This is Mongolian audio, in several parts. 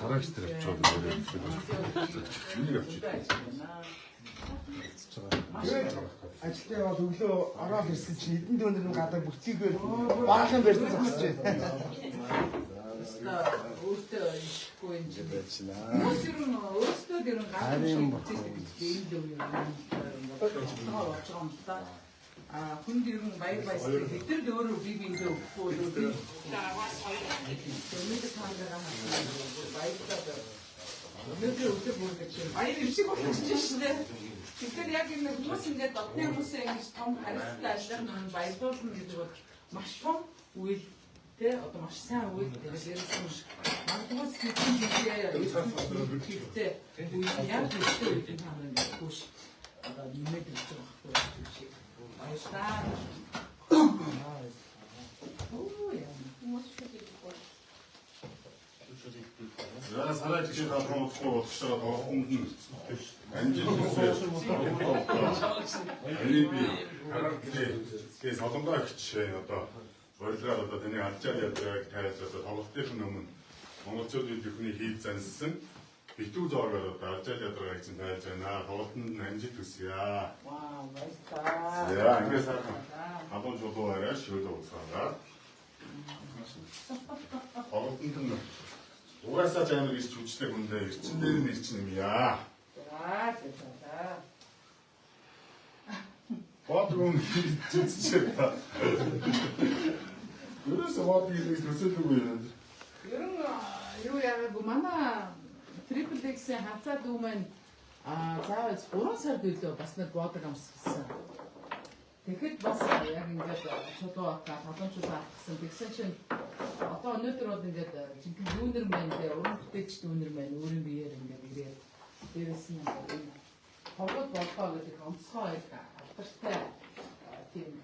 Сараач дээр авчаад нэг авчиж. Ажилтаа бол өглөө ороод ирсэн чинь эдэн дөнөр гадаа бүтээгээр баахан барьсан зогсож байна. Өөртөө ишгүй юм чи байна. Өөртөө дэрэн гадаа бүтээдэг гэж ийм л юм. Хүн дэрэн баяр баясгалан бид нар өөрөө бие биендээ өгөхгүй үү? Дагаас хоёр. Өмнөд таангаа баярлалаа. Өнөөдөр өдөр бүр гэж баяр юм шиг болчихсон шүү дээ. Тэгэхээр яг энэ хүмүүс ингээд дотны хүмүүсээ ингэж том хариуцлагатай ажиллах баярлуулна гэж бол маш том үйл тэ одоо маш сайн үйл хэрэгсэн юм шиг. Магадгүй сэтгэл хөдлөлтэй яг ихтэй үйл хамрын гүш одоо нэмээд ирж байгаа байхгүй шиг. Баярлалаа. Оо яа. Хүмүүс шүтээ гоо. Я сараач гэж хаалхан удахгүй болчихсоо тоохонд нь амжилттай. Энийг харагдээ солонгоо гिच одоо урилгаар одоо таны алчаад ядраг тайлж одоо тоглолтын өмнө монголчуудын бүхний хийж зансан битүү зоогоор одоо алчаад ядраг гэсэн тайлж байна. Тоглолтод амжилт хүсье. Вау, баярлалаа. Яа, ингэ сайхан хабон жолоороо шүлээ уцаагаа. Тоглолтод нь угаасаа ч амар ирч хүчтэй хүндээ ирчин дээр нь ирчин юм яа. За. Бодрум хийчихээ та. Юусе бодрум хийж төсөөлөгүй юм. Ер нь юу яагаад манай Triple X-ийн хавцаа дүү маань заавал 3 сард үлээ бас нэг бодог амсгсан. Тэгэхэд бас яг ингээд чулуу атаа, талан чулуу атсан. Тэгсэн чинь одоо өнөөдөр бол ингээд жинхэнэ дүүнер маань дээр уран бүтээлч дүүнер маань өөрийн биеэр ингээд ирээд дээрээс нь энэ хогод болтоо гэдэг онцгой алдартай тийм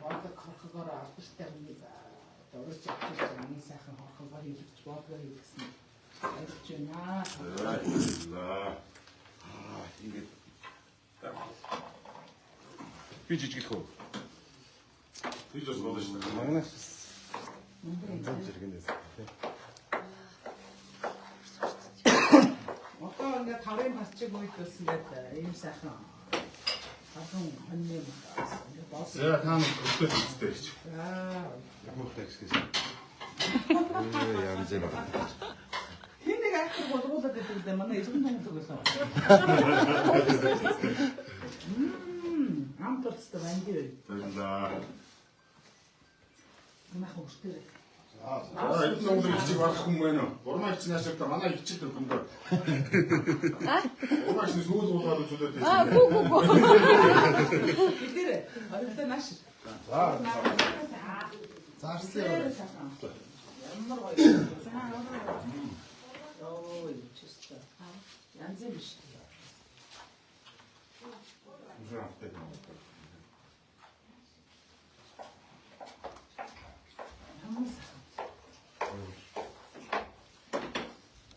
бодог хорхогоор алдартай нэг дөрөж авчихсан миний сайхан хорхогоор хийж бодог хийсэн. Ажиллаж байна. Ингээд би жижиглэх үү? Би ч бас болно шүү дээ. Магнаас зам зэрэгнээс тийм. Одоо ингээд тавын басчиг үед бас ингээд ийм сайхан хатан хоньны ингээд боос. За таан өтөл үзтэй гэж. Муутай гэсэн. Янз бүр. Хин нэг актер болгуулад байдаг дээ манай эрдэнэ томлог байсан. Амтарцтай вангир. За. Манай хөвчтэй. Энэ нэг их барах хүн байна уу? Урмаа их цааш та манай их чиг дүндээ. Урмаа их сүүл уулаад үзүүлээд байсан. Гүү. Идэрэ. Арилтаа нааш. Заарслаа. Ямар гоё. Ой, чиста. Янз бүр шүү.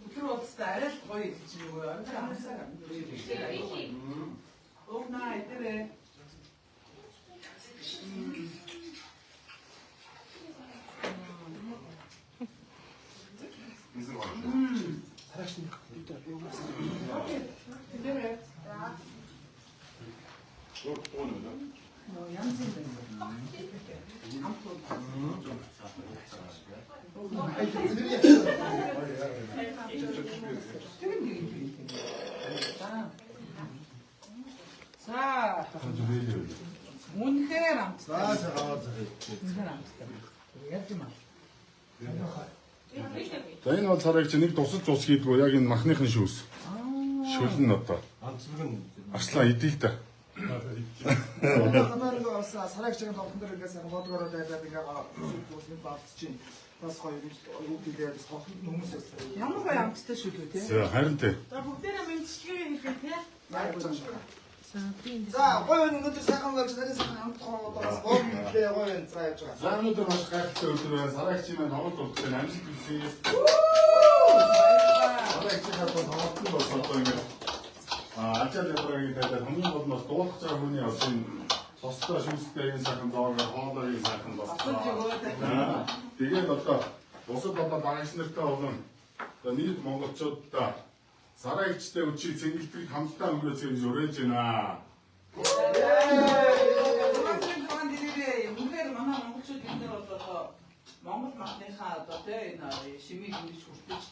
Өдөр болстой арай л гоё гэж юу вэ? Өндөр амсаа. Оо наа идэрэ. Сараач нэг литр бивгээс. Идэрэ. Янз бүр. За. Үнэхээр амттай. Үнэхээр амттай. Яг юм аа. За энэ бол царайг чи нэг тусалж ус хийдгүү яг энэ махныхын шүүс. Шүлэн одоо. Арслаа идэх та. Хамаар бас сараач чигээр тоглон дээр ингээс бодгороо дайдаад ингээ үсний баалц чинь бас гоё юу гэдэг сохол хүмүүс өссөн. Ямар гоё амттай шүү дээ тий. За харин тий. За бүгдээрээ мэдчихгээ хэлээ тий. За гоё өнөөдөр сайхан болж нарийн сайхан амтхан одоо бас гоё хэлээ гоё за явж байгаа. За өнөөдөр маш гайхалтай өдөр байна. Сараач чи маань тоглолт болчихсон амжилт хүсье. Сараач чи хатан тоглолт болсон одоо ингээ ачаал ядраагийн тайлбар хамгийн гол нь бас дуулах цаа хүний бас энэ тостой шүүстэй энэ сайхан зоогоор хоолойн сайхан болсон. Тэгээд одоо бусад одоо багш нартай болон За нийт монголчуудаа сараагчтай өчиг цэнгэлбэрийг хамтдаа өнгөрөөж гэж уриалж байна. Үнээр манай монголчууд бид нар одоо Монгол махныхаа одоо тэ энэ шимийг ингэж хүртэж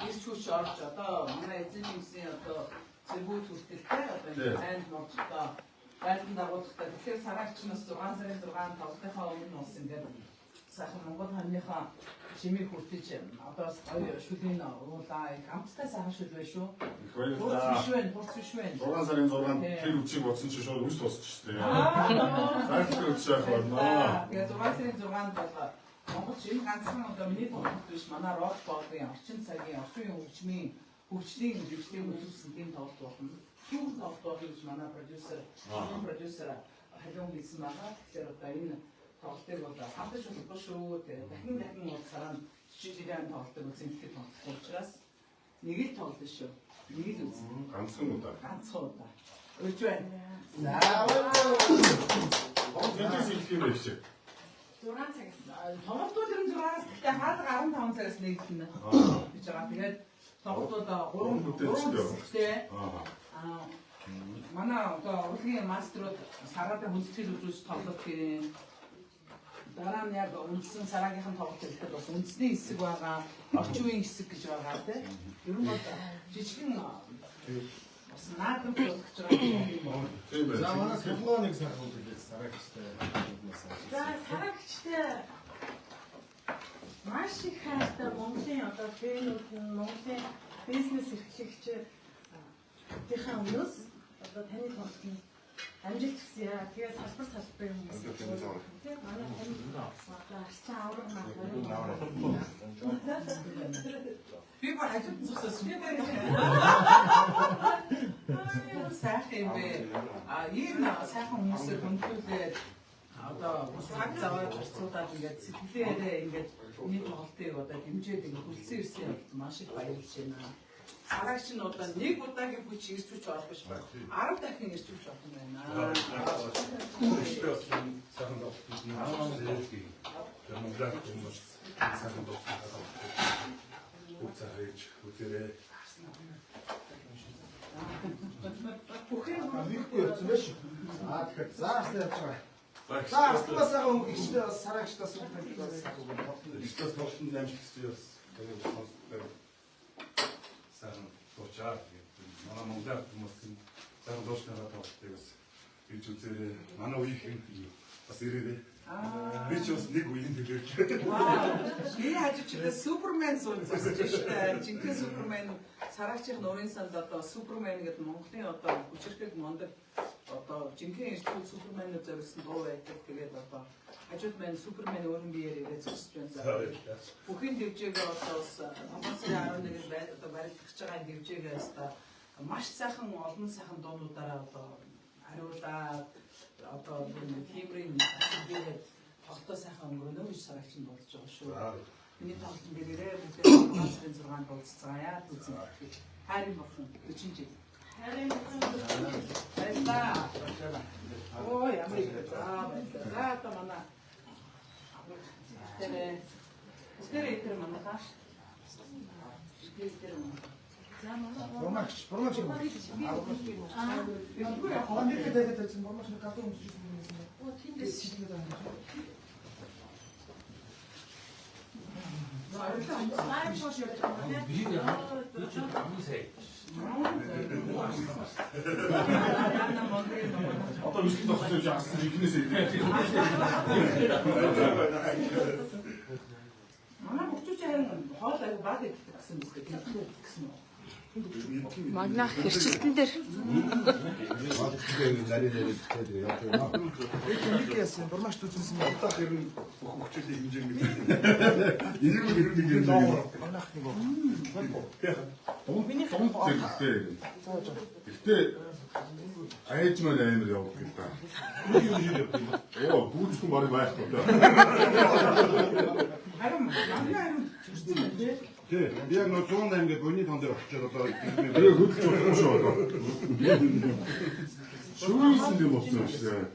ирж хүч орж одоо манай эзэн юмсын одоо зэргүүд хүртэлтэй одоо энэ танд модтой байлдан дагуулгатай тэгэхээр сараагчнаас 6 сарын 6-нд тоглохынхаа өмнө бас ингээд сайхан Монгол хамныхаа шимийг хүртэж одоо гоё шүлийн уулаа хамтдаа сайхан шүл байна шүү. Их баярлалаа. Хурц биш байна. 6 сарын 6-нд тэр үчиг бодсон чи шууд үс тусч штэ. Сайхан үчиг яах байна. Тэгээд 6 сарын 6-нд бол Монгол энэ ганцхан одоо миний тоглолт биш манай рок боодын орчин цагийн орчин үеийн хөгжлийн дэвшлийг үзүүлсэн тийм тоглолт болно. Юу тоглолт гэж манай продюсер халуун хийсэн байгаа. Тэгэхээр одоо энэ тоглолтыг бол хамтаж болох шүү. Тэгээд дахин уулзараа жижигхэн тоглолтыг үзэн ихэд тоглох учраас нэг л тоглолт шүү. Нэг л үз. Ганцхан удаа. Ганцхан удаа. Өж байна. За Гэнэс их юм биш. 6 цагаас тоглолтууд ер нь 6-аас гэхдээ хаалга 15 цагаас нэгдэнэ. Гэж байгаа. Тэгээд тоглолтууд 3 цагтэй. Манай одоо урлагийн мастерууд сараада хүндэтгэл үзүүлж тоглох гэрээ. Дараа нь яг үндсэн сараагийнхан тоглолт хийхэд бас үндэсний хэсэг байгаа, орчин үеийн хэсэг гэж байгаа тийм. Ер нь бол жижигхэн бас наадам болгож байгаа юм байна. Тийм байна. За манай технологиг сайхан үлдээ сараагчтай. За сараагчтай маш их хайртай Монголын одоо фэнүүд нь Монголын бизнес эрхлэгч тийхэн өмнөөс одоо таны тоглолтын амжилт хүсье. Тэгээд салбар юм хүмүүс. Тийм манай тань одоо арсан авраг маа. Би ба хажууд зогссон. Сайхан юм бэ. Энэ сайхан хүмүүсээр хөндлүүлээд одоо цаг заваад харцуудаад ингээд сэтгэлээрээ ингээд миний тоглолтыг одоо дэмжиж ингээд хүлцэн ирсэн юм маш их баярлж байна. Сараагч нь одоо нэг удаагийн хүч ирж хүч орох биш. 10 дахин ирж хүч орох юм байна. Сайхан тоглолт нь аа Монголд хүмүүс сайхан тоглолт үзэж үзээрэй. Бихгүй явсан байж. Тэгэхээр заарсан явж байгаа. За астмаас байгаа хүн ихтэй сараагчтаас үлдээд сайхан болно. Ихтэй тоглолтын амжилт хүсье бас тэгээд сонсдог. Сайхан дуучаар манай Монголд хүмүүс сайхан дуучнараа тоглолтыг бас хийж үзээрэй. Манай үеийн бас ирээрэй. Би ч бас нэг үеийн төлөөлж. Би хажуучдаа Супермен сонсож штэ. Жинхэнэ Супермен сараагчийн нурын санд одоо Супермен гэдэг Монголын одоо хүчирхэг мондөг одоо жинхэнэ ирсэн Супермен зориулсан дуу байдаг. Тэгээд одоо хажууд маань Супермен өөрөн биеэр ирээд зогсож байна. Бүхний дэвжээгээ одоо бас Монголын 11-нд байд одоо барилдаж байгаа дэвжээгээ одоо маш сайхан олон сайхан дуунуудаараа одоо хариулаад одоо тиймрийн тэгээд тогтоо сайхан өнгөрөнө гэж сарагч нь болж байгаа шүү. Миний тоглолтын дээрээ бүгд 6 сарын 6-нд болцгаая үзэн. Харин бохон 40 жил. Харин Баярлалаа. Оо ямар их за та манай. Тэр манай тааш. за манай Бормагч. Хоног гэдэг чинь бормагч нэг гадуур өмсөж ирсэн юм байна. оо тэндээс Шилгээд байгаа юм. лайв шоу хийж байгаа тийм. Одоо үсгэн тогтож яасан ихнээс ирээ. Манай хөгжүүч харин хоол аяг баг идэх гэсэн юм гэсэн үү? Магнах хэрчилтэн дээр Нэг яасан бормагч үзсэн юм. Одоо хэрэг хөгжлийн хэмжээ гэдэг. Нэг юм. Манайх нэг гоо. Миний хэрэгтэй. Гэтэ аяж маань амар явах гэл та. Оо, гүйцхэн барыг байхгүй та. Харин манай зүрсэн юм дээ. Тий, би яг нөө 108 гэдэг өний тон дээр очиж одоо Тэгээ хөдөлж болох шүү. Шүүсэн юм болсон шүү дээ.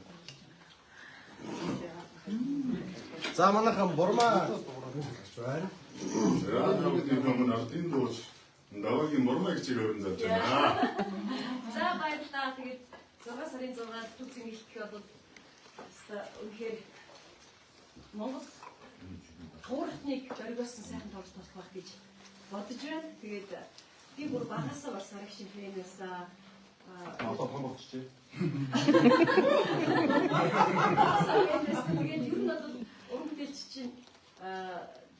За манайхан бурмаа байна. Радиогийн өмнө ардын дууч Давагийн Мурмаг чиг өрнөж байна. За баярлалаа. Тэгээд 6 сарын 6-нд түүхийг хэлэх бол үнэхээр Монгол туурхныг зоригосон сайхан тоглож болох байх гэж бодож байна. Тэгээд би бүр багасаа бас арга шимпионоос Одоо хамгаалчих. тэгээд ер нь бол уран бүтээлч чинь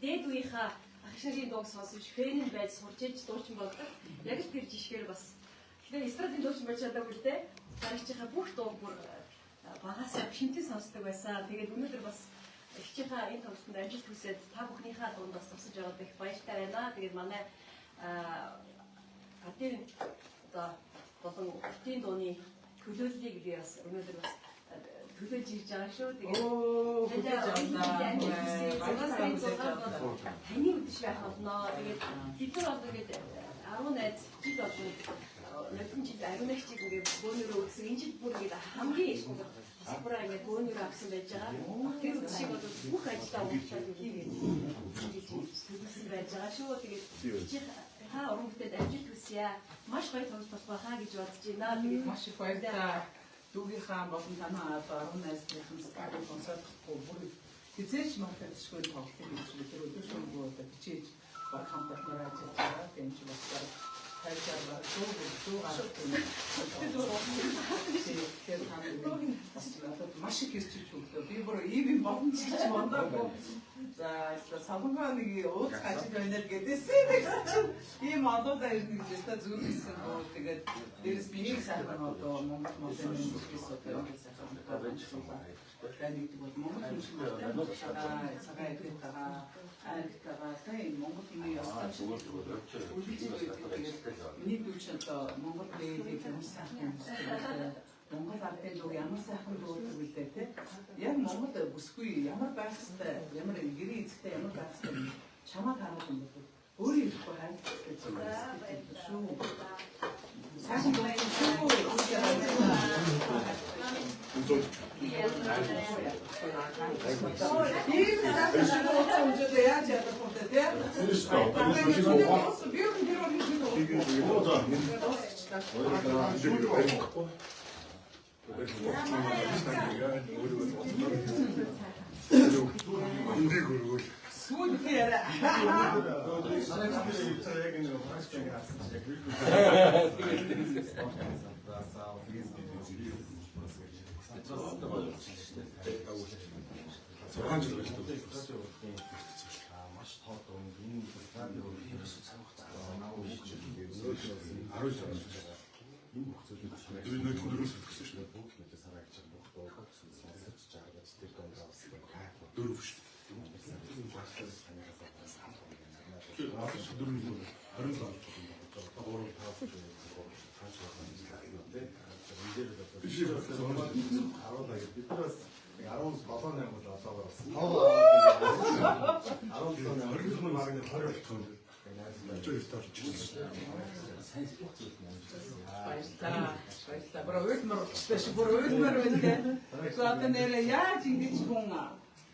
дээд үеийнхаа агшингийн дууг сонсож фэн байж сурч иж дуучин болдог. Яг л тэр жишгээр бас тэгэхээр эстрадын дуучин байж чадаагүй л дээ. Дараагийнхаа бүх дууг бүр багасаа шимтэн сонсдог байсан. Тэгээд өнөөдөр бас ихчийнхаа энэ тоглолтод амжилт хүсээд та бүхнийхээ дунд бас тусаж байгаад их баяртай байна. Тэгээд манай адын одоо болон хотын дууны төлөөллийг би бас өнөөдөр бас төлөөж ирж байгаа шүү. Тэгээд таны үдэш байх болно. Тэгээд бид нар одоо ингээд 10 найз жил болно. Нөлтөн жил ариун агчийг ингээд бөөнөрөө өгсөн. Энэ жил бүр ингээд хамгийн их спораа ингээд бөөнөрөө авсан байж байгаа. Тэр үдшийг бол бүх ажилдаа уучлаад хийгээд төлөвлөсөн байж байгаа шүү. Тэгээд та уран бүтээлд амжилт хүсье. Маш гоё тоглолт болох байхаа гэж бодож байна. Тэгээд Маш их баярлалаа. Дүүгийнхаа болон танаа одоо 10 найзлын стадио концертгүй бүр хизээч магтаалшгүй тоглолтыг хийж тэр өдөр шөнөгүй одоо хичээж баг хамтармаар ажиллаж байгаа. Тэмч бас хайрцаг дуу маш их хэрчиж өглөө. Би бүр ийм болон чиж мандаагүй. За савнгаа нэг ууц ажил байна л гэдээсээ ийм одоодаа ирнэ гэж та зүгсэн боо. Тэгээд дээрс би сайхан одоо Монгол модын бизнес одоо сайхан байна. Тэнийг бол Монгол цагаан гэдэгтэйгээ айлтгаа сайн Монгол хэлний ястан миний дүүч одоо Монгол хэлийг ямар сайхан Монгол ардын дуу ямар сайхан дуудаг үлдээ те. Яг Монгол бүсгүй ямар байх хэвээр ямар гэрээ эзэгтэй ямар байх хэвээр чамаа харуулсан бол өөрөө ихгүй хайх гэж байна. Шүү. Сайхан дуу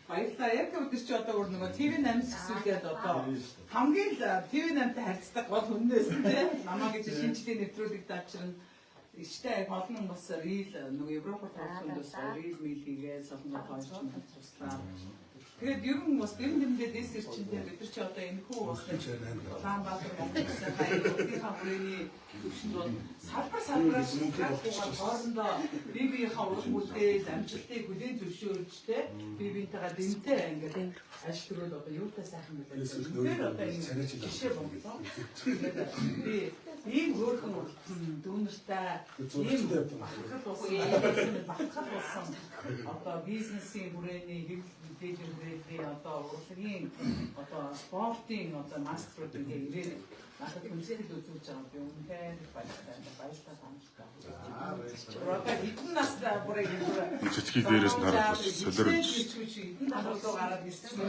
баярлалаа. Яг өдөр чи одоо өөр нөгөө TV8 хэсүүлээд одоо хамгийн TV8-тай харьцдаг гол хүнээс тийм намаа гэж шинжлэх нэвтрүүлэг даачрна. Иштэй олон бас рил нөгөө Европ тоглолтонд бас рил мил хийгээд солонгоо тоочсон туслаа. Тэгээд ер нь бас дэмдэмдээ дэс ирчэндээ бид нар чи одоо энэ хүү бас Улаанбаатар Монголын хайруудынхаа хүрээний төвшөнд бол салбар шалтгаалгаар хоорондоо бие-биенийхээ уран бүтээл амжилтыг хүлээн зөвшөөрч те бие-биентэйгээ дэмтэй ингээд ашиглавал одоо юутай сайхан билээ. Тэр одоо энэ жишээ боллоо. Би ийм хөөрхөн дүүнэртэй ийм багтгал болсон одоо бизнесийн хүрээний хэвлэл мэдээлэл одоо урлагийн одоо спортын одоо мастерууд ингээд ирээд надад хүнсэл үзүүлж байгаа би үнэхээр баярлалаа таамаглаа. Одоо хэдэн настай бүрээ Цэцгийн дээрээс хараад солиорч. хэдэн настай гараад ирсэн юм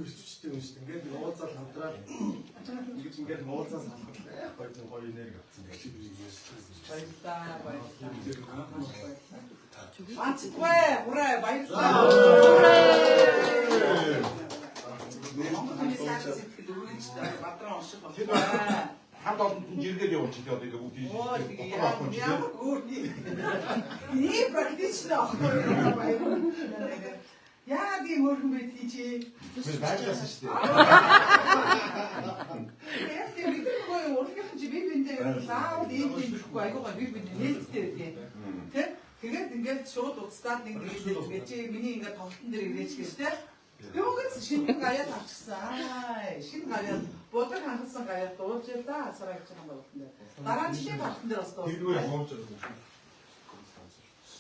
Ирчвчтэй юм шүү дээ. Ингээд уулзаад хамтраад ингэж ингээд уулзаад хамтраад гоё энерги авсан. баярлалаа. Анцгүй бүрээ баярлалаа. Монгол хүний сайхан сэтгэл өргөж бадран онших болтой. хамт олонд жиргээд явуулчих одоо ингээ бүгд Ямар гүрний. Ийм практичны ахгүй юм байна. Яагаад ийм өргөн бэ тийч? байжсан шүү дээ. Яг тийм бихгүй урлагийнхан чи би биндээ заавал ийм бихгүй айгуугаа би биндээ нээлттэй байдیں۔ Тэ? Тэгээд ингээд шууд уцтаад нэг ингээд чи миний ингээд тоглолтын дээр ирээч гэж тэ. Тэгвэл шинэ гаяад авчихсан. Шинэ гаяад бодог хангасан гаяад дуулж яа да асараа гэж байгаа юм байна. Дараа нь шинэ тоглолтын дээр бас дууссан.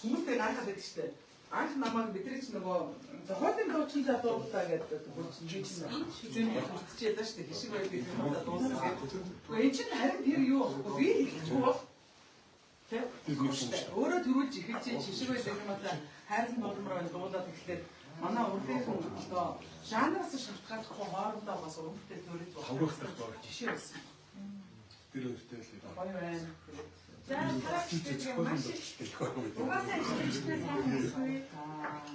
Хүмүүстэй гаргаад байдаг шүү дээ. Анх намайг бидний ч нөгөө зохиолын дуучин дуултаа гэдэг бүжиж зэм хүрчээд байгаа шүү дээ. Хишиг байд гэдэг юм да дууссан гэдэг. Гэхдээ энэ чинь харин тэр юу вэ? Би хэлчихгүй бол тэг. Өөрөө төрүүлж ихэж хишиг байд гэдэг юм да хайрлан болмоор дуулаад эхлээд манай урдынхан одоо жанраас шалтгааллахгүй хоорондоо бас өргөдөл төрөж хаврах жишээ байсан. Тэр өөртөө л Гоё байна. За хараач маш их угаасаа ихтэй сайн хэлсэн.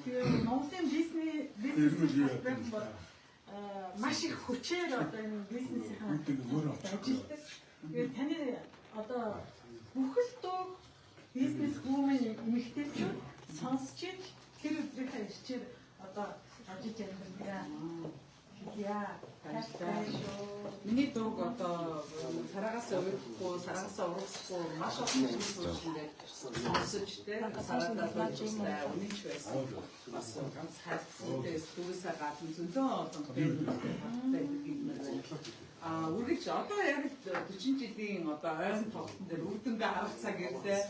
Тэгээ Монголын бизнес бол маш их хүчээр одоо энэ бизнесийн ажилтдаг. Тэгээ таны одоо бүхэл дуу бизнес хүмүн эмэгтэйчүүд сонсч тэр өдрийнхөө ирчээр одоо ажиж явах яа миний дург одоо сараагаас өрөхгүй, сараагаас урахгүй маш олон зүйлсүүдээ сонсож тэ сараагаас болчихстай үнэнч байсан. Бас ганц хайрцагтай түүнээсээ гадна зөндөө олон байдаг юм байна. Үргэлж одоо яг 40 жилийн одоо ойрон тоглолтын дээр үрдэнгээ харах цаг ирлээ.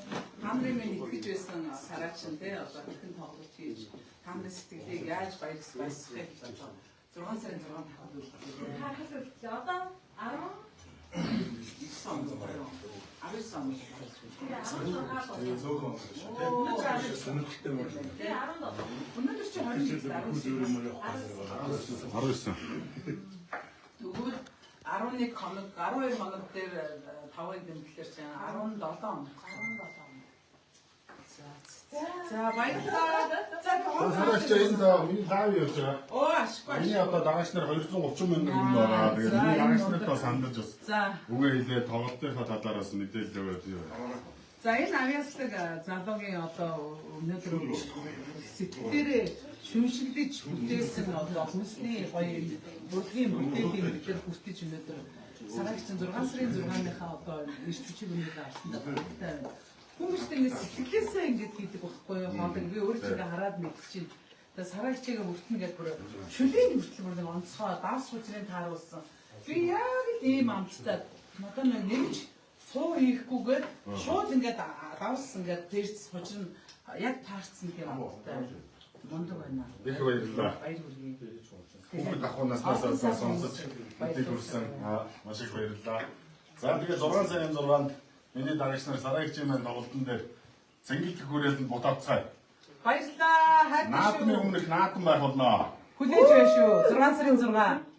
Хамрын минь итгэж байсан сараачин тэ одоо хэрхэн тоглож хийж хамрын сэтгэлийг яаж баярлах вэ гэж одоо 6 сарын 6 тахад үлдээ. Харахад одоо 19 он байна. 19 он. Тэгээ зөөхөн Өнөөдөр чи 19. Тэгвэл 11 хоног 12 хоног дээр 5-ын дэмжлэр чинь 17 хоног. За баярлалаа. Хараач энд миний лайв явж байгаа. Оо ашиггүй. Миний одоо дагагч нар 230 мянган хүн байгаа. Тэгээд миний дагагч нартаа сандаж бас. За. Үгээ хэлээ тоглолтынхаа талаараас мэдээлэл өгөөд юу. За энэ авьяаслаг залуугийн одоо өнөөдөр сэтгэлээрээ шүмшиглэж бүтээсэн одоо хүнсний гоё бүргийн бүтээлийн мэдээр хүртэж өнөөдөр сараагчсан 6 сарын 6-ныхаа одоо ирч хүчиг өнөдөө авсан. Хүмүүстэй ингэ сэтгэлээсээ ингэж хийдэг байхгүй юу? Хоолыг би өөрөө ч ингэ хараад мэдчихээн. Тэгээ сараагчигээ хүртнэ гэдэг бүр шүлийн хүртэл бүр нэг онцгой давс хүчрийн тааруулсан. Би яг ийм амттай надад нэмж цуу хийхгүйгээр шууд ингээд давс ингээд тэрц хожир нь яг таарцсан гэх юм байна. Мундаг байна. Их баярлалаа. Баяр хүргэе. Бүгд ахуйнаас сонсож мэдээ хүрсэн маш их баярлалаа. За тэгээ 6 сарын 6-нд миний дагагч нар сараагчийн маань тоглолтын дээр цэнгэлтэх хүрээлэнд бутавцгаая. Баярлалаа. Наадмын өмнөх наадам байх болно. Хүлээж байна шүү. 6 сарын 6.